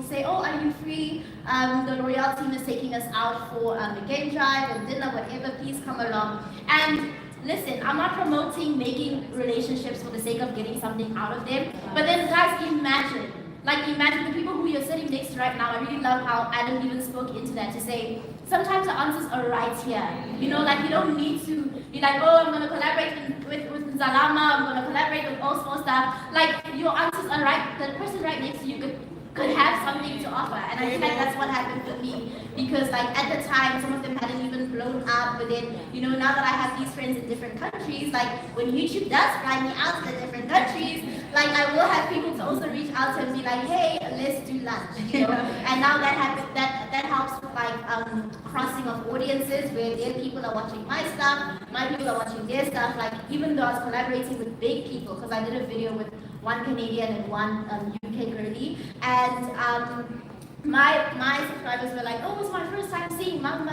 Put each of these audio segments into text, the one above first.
say, oh, are you free? The L'Oreal team is taking us out for a game drive or dinner, whatever, please come along. And listen, I'm not promoting making relationships for the sake of getting something out of them, but then guys, imagine the people who you're sitting next to right now. I really love how Adam even spoke into that to say, sometimes the answers are right here. You know, like you don't need to be like, oh, I'm gonna collaborate with Zalama, I'm gonna collaborate with all small stuff. Like your answers are right. The person right next to you could have something to offer. And I feel like that's what happened for me. Because like at the time, some of them hadn't even blown up, but then, you know, now that I have these friends in different countries, like when YouTube does fly me out to the different countries, like I will have people to also reach out to and be like, hey, let's do lunch, you know? And now that happens, that helps with like crossing of audiences where their people are watching my stuff, my people are watching their stuff. Like even though I was collaborating with big people, because I did a video with one Canadian and one UK girlie, and my subscribers were like, oh, it's my first time seeing Mang,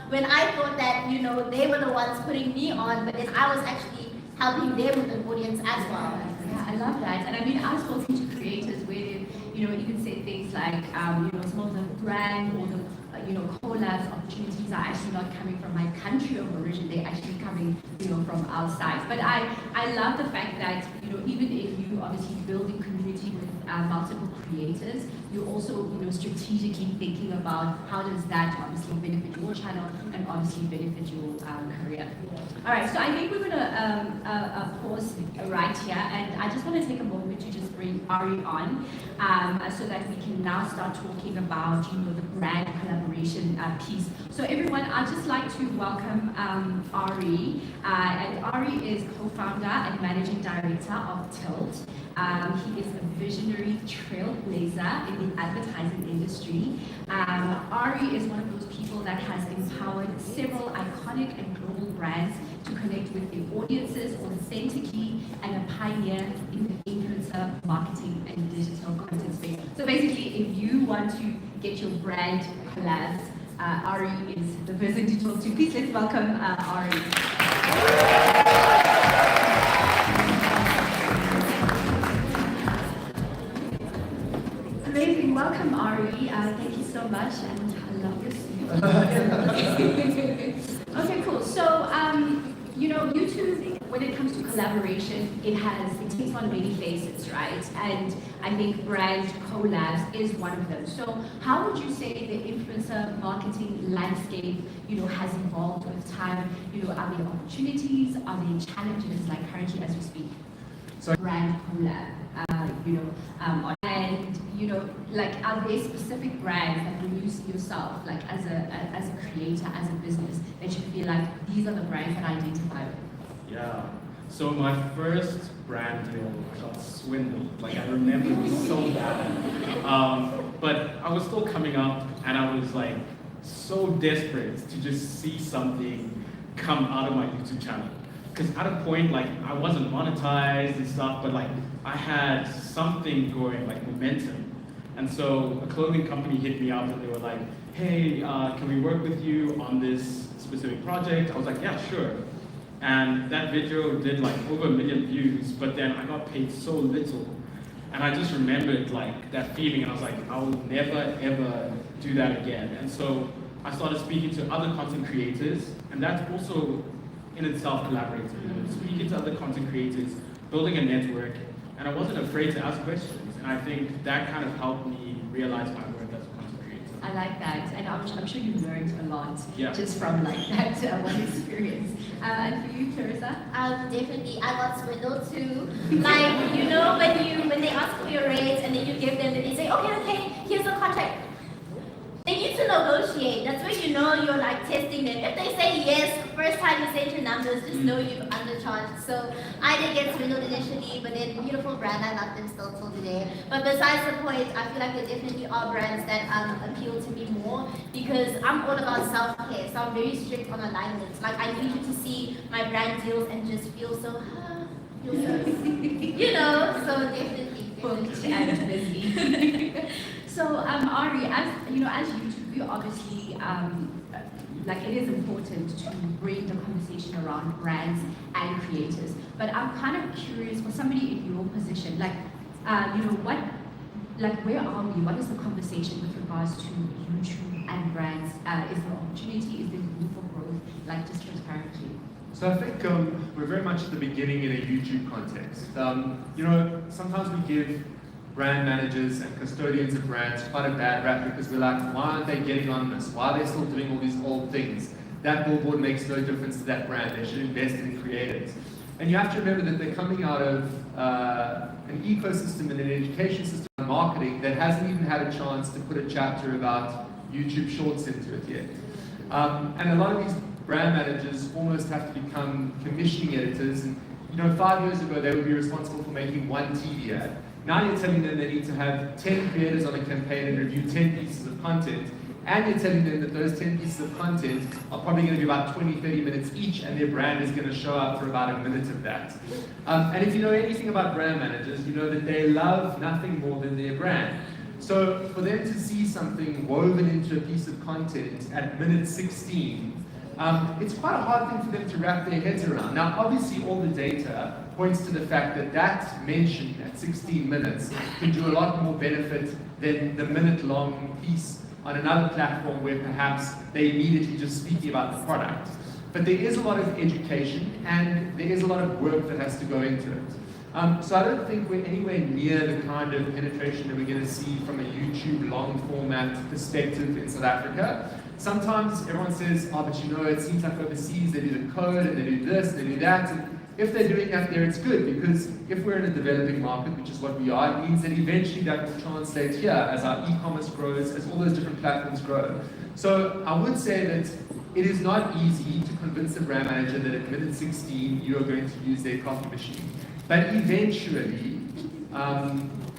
when I thought that, you know, they were the ones putting me on, but then I was actually helping them with an audience as well. Yeah, I love that. And I mean, I was talking to creators where they, you know, even say things like, you know, some of the brand or the, you know, collabs opportunities are actually not coming from my country of origin, they're actually coming, you know, from outside. But I love the fact that, you know, even if you obviously building community with multiple creators, you're also, you know, strategically thinking about how does that obviously benefit your channel and obviously benefit your career. All right, so I think we're going to pause right here, and I just want to take a moment to just bring Ari on so that we can now start talking about, you know, the brand collaboration piece. So everyone, I'd just like to welcome Ari, and Ari is co-founder and managing director of Tilt. He is a visionary trailblazer in the advertising industry. Ari is one of those people that has empowered several iconic and global brands to connect with their audiences authentically, and a pioneer in the influencer marketing and digital content space. So basically, if you want to get your brand collabs, Ari is the person to talk to. Please let's welcome Ari. Amazing, welcome Ari. Thank you so much, and I love this. Okay, cool. So, you know, YouTube, when it comes to collaboration, it takes on many faces, right? And I think brand collabs is one of them. So, how would you say the influencer marketing landscape, you know, has evolved with time? You know, are there opportunities? Are there challenges, like currently as we speak? So, brand collab, you know, and you know, like, are there specific brands that you see yourself, like as a creator, as a business, that you feel like these are the brands that I identify with? Yeah. So my first brand deal, I got swindled. Like I remember it was so bad. But I was still coming up, and I was like so desperate to just see something come out of my YouTube channel. Because at a point, like, I wasn't monetized and stuff, but like I had something going, like momentum. And so a clothing company hit me up and they were like, hey, can we work with you on this specific project? I was like, yeah, sure. And that video did like over 1 million views, but then I got paid so little. And I just remembered like that feeling, and I was like, I will never ever do that again. And so I started speaking to other content creators, and that's also in itself collaborating, speaking to other content creators, building a network, and I wasn't afraid to ask questions. And I think that kind of helped me realize my worth as a content creator. I like that, and I'm sure you learned a lot just from like that one experience. And for you, Clarissa? Definitely, I got swindled too. Like, you know, when they ask for your rates and then you give them, then they say, okay, here's the contract. They need to negotiate. That's when you know you're like testing them. If they say yes, first time you send your numbers, just know you've undercharged. So I did get swindled initially, but then beautiful brand, I love them still till today. But besides the point, I feel like there definitely are brands that appeal to me more, because I'm all about self-care. So I'm very strict on alignments. Like I need you to see my brand deals and just feel so, you know, so definitely. Booked and busy. So, Ari, as you know, as YouTube, we obviously like it is important to bring the conversation around brands and creators. But I'm kind of curious for somebody in your position, like, you know, what, like, where are we? What is the conversation with regards to YouTube and brands? Is there opportunity? Is there room for growth? Like, just transparently. So I think we're very much at the beginning in a YouTube context. Sometimes we give brand managers and custodians of brands quite a bad rap because we're like, why aren't they getting on this? Why are they still doing all these old things? That billboard makes no difference to that brand. They should invest in creators. And you have to remember that they're coming out of an ecosystem and an education system and marketing that hasn't even had a chance to put a chapter about YouTube Shorts into it yet. And a lot of these brand managers almost have to become commissioning editors. And 5 years ago, they would be responsible for making one TV ad. Now you're telling them they need to have 10 creators on a campaign and review 10 pieces of content. And you're telling them that those 10 pieces of content are probably going to be about 20, 30 minutes each, and their brand is going to show up for about a minute of that. And if you know anything about brand managers, you know that they love nothing more than their brand. So for them to see something woven into a piece of content at minute 16, it's quite a hard thing for them to wrap their heads around. Now, obviously, all the data points to the fact that that mention at 16 minutes can do a lot more benefit than the minute-long piece on another platform where perhaps they immediately just speaking about the product. But there is a lot of education and there is a lot of work that has to go into it. So I don't think we're anywhere near the kind of penetration that we're going to see from a YouTube long format perspective in South Africa. Sometimes everyone says, oh, but it seems like overseas they do the code and they do this, they do that. And if they're doing that there, it's good, because if we're in a developing market, which is what we are, it means that eventually that will translate here as our e-commerce grows, as all those different platforms grow. So I would say that it is not easy to convince a brand manager that at minute 16 you are going to use their coffee machine. But eventually,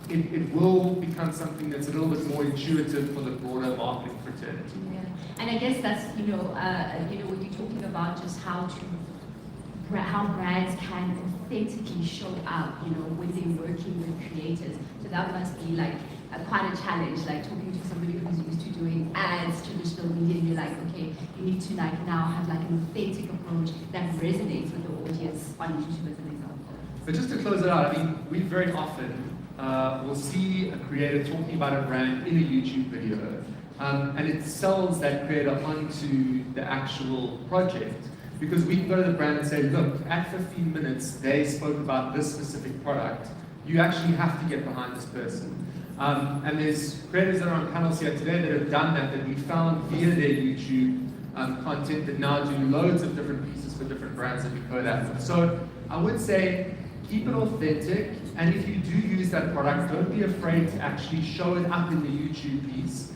it will become something that's a little bit more intuitive for the broader marketing fraternity. Yeah. And I guess that's, when you're talking about just how brands can authentically show up, when they're working with creators. So that must be like quite a challenge, like talking to somebody who's used to doing ads, traditional media, and you're like, okay, you need to now have like an authentic approach that resonates with the audience on YouTube as an example. But just to close it out, we very often will see a creator talking about a brand in a YouTube video, and it sells that creator onto the actual project. Because we can go to the brand and say, look, at 15 minutes, they spoke about this specific product. You actually have to get behind this person. And there's creators that are on panels here today that have done that we found via their YouTube content that now do loads of different pieces for different brands that we code at. So I would say, keep it authentic. And if you do use that product, don't be afraid to actually show it up in the YouTube piece.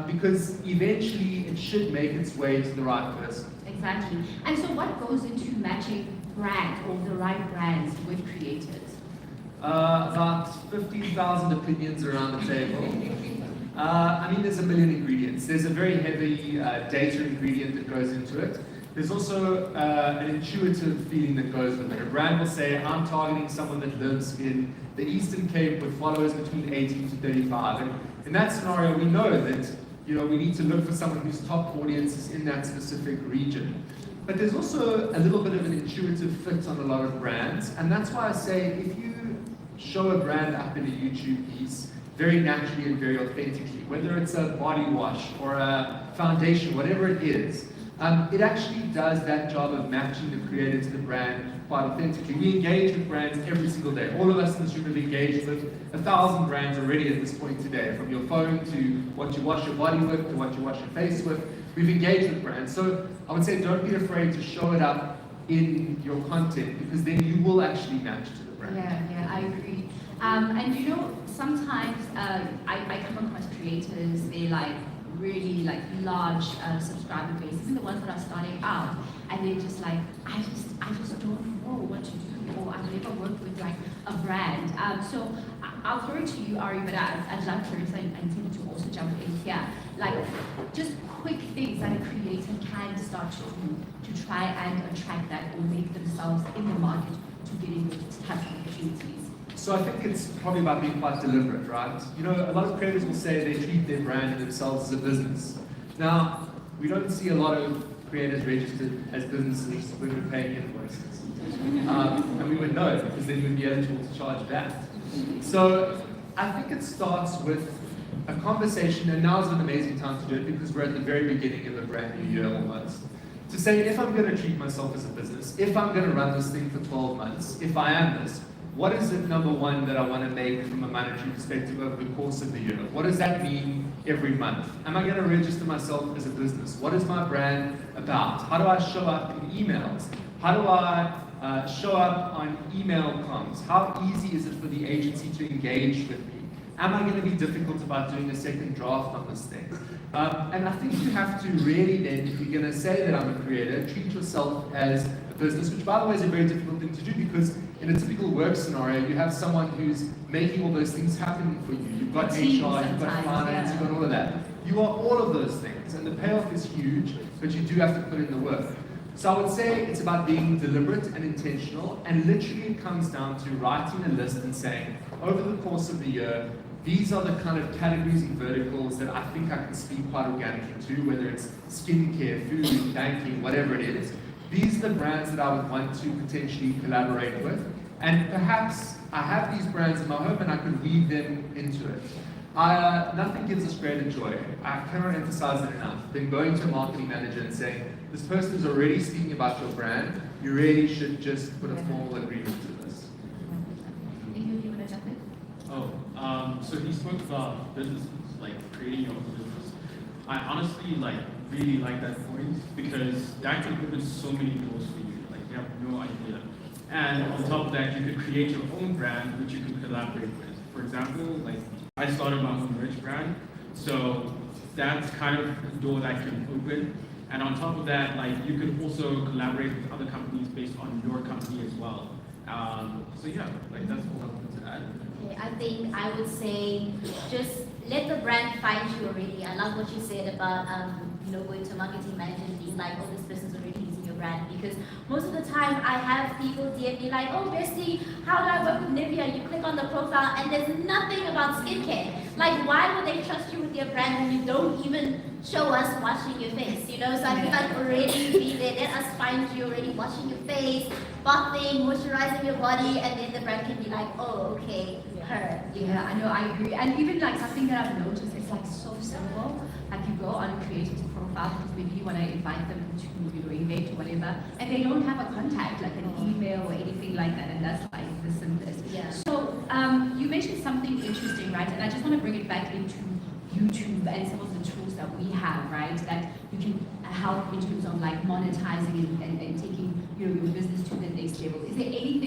Because eventually it should make its way to the right person. Exactly. And so what goes into matching brand or the right brands with creators? About 15,000 opinions around the table. There's a million ingredients. There's a very heavy data ingredient that goes into it. There's also an intuitive feeling that goes with it. A brand will say, I'm targeting someone that lives in the Eastern Cape with followers between 18 to 35. And in that scenario, we know that we need to look for someone whose top audience is in that specific region. But there's also a little bit of an intuitive fit on a lot of brands, and that's why I say if you show a brand up in a YouTube piece very naturally and very authentically, whether it's a body wash or a foundation, whatever it is, it actually does that job of matching the creator to the brand quite authentically. We engage with brands every single day. All of us in this room have engaged with 1,000 brands already at this point today, from your phone to what you wash your body with to what you wash your face with. We've engaged with brands. So I would say don't be afraid to show it up in your content, because then you will actually match to the brand. Yeah, I agree. And sometimes I come across creators, they really large subscriber base, even the ones that are starting out, and they're just like, I just don't know what to do, or I've never worked with a brand. So I'll throw it to you, Ari, but I'd love Clarissa and Tevin to also jump in here. Just quick things that a creator can start to do to try and attract that or make themselves in the market to get into these types of opportunities. So I think it's probably about being quite deliberate, right? A lot of creators will say they treat their brand and themselves as a business. Now, we don't see a lot of creators registered as businesses when we're paying invoices. And we would know, because then we'd be eligible to charge that. So I think it starts with a conversation, and now is an amazing time to do it because we're at the very beginning of a brand new year almost. To say, if I'm going to treat myself as a business, if I'm going to run this thing for 12 months, if I am this, what is it, number one, that I want to make from a monetary perspective over the course of the year? What does that mean every month? Am I going to register myself as a business? What is my brand about? How do I show up in emails? How do I show up on email comms? How easy is it for the agency to engage with me? Am I going to be difficult about doing a second draft on this thing? And I think you have to really then, if you're going to say that I'm a creator, treat yourself as a business, which by the way is a very difficult thing to do because in a typical work scenario, you have someone who's making all those things happen for you. You've got HR, you've got finance, you've got all of that. You are all of those things, and the payoff is huge, but you do have to put in the work. So I would say it's about being deliberate and intentional, and literally it comes down to writing a list and saying, over the course of the year, these are the kind of categories and verticals that I think I can speak quite organically to, whether it's skincare, food, banking, whatever it is. These are the brands that I would want to potentially collaborate with. And perhaps I have these brands in my home and I could weave them into it. Nothing gives us greater joy. I cannot emphasize it enough than going to a marketing manager and saying, this person is already speaking about your brand, you really should just put a formal agreement to this. So he spoke about businesses, like creating your own business. I honestly really like that point because that can open so many doors for you. Like you have no idea. And on top of that, you could create your own brand, which you can collaborate with. For example, like I started my own merch brand, so that's kind of a door that can open. And on top of that, like you could also collaborate with other companies based on your company as well. So yeah, like that's all I wanted to add. Okay, I think I would say just let the brand find you already. I love what you said about going to marketing manager and being like, oh, this person's already using your brand, because most of the time I have people DM me like, oh bestie, how do I work with Nivea? You click on the profile and there's nothing about skincare. Like, why would they trust you with your brand when you don't even show us washing your face? So I feel like already be there, let us find you already washing your face, bathing, moisturizing your body, and then the brand can be like, oh, okay, her. Yeah, I know, I agree. And even like something that I've noticed, it's like so simple. Like you go on a creator's profile because maybe you want to invite them to event or whatever, and they don't have a contact, like an email or anything like that, and that's like the simplest. Yeah. So you mentioned something interesting, right? And I just want to bring it back into YouTube and some of the tools that we have, right? That you can help in terms of like monetizing and taking your business to the next level. Is there anything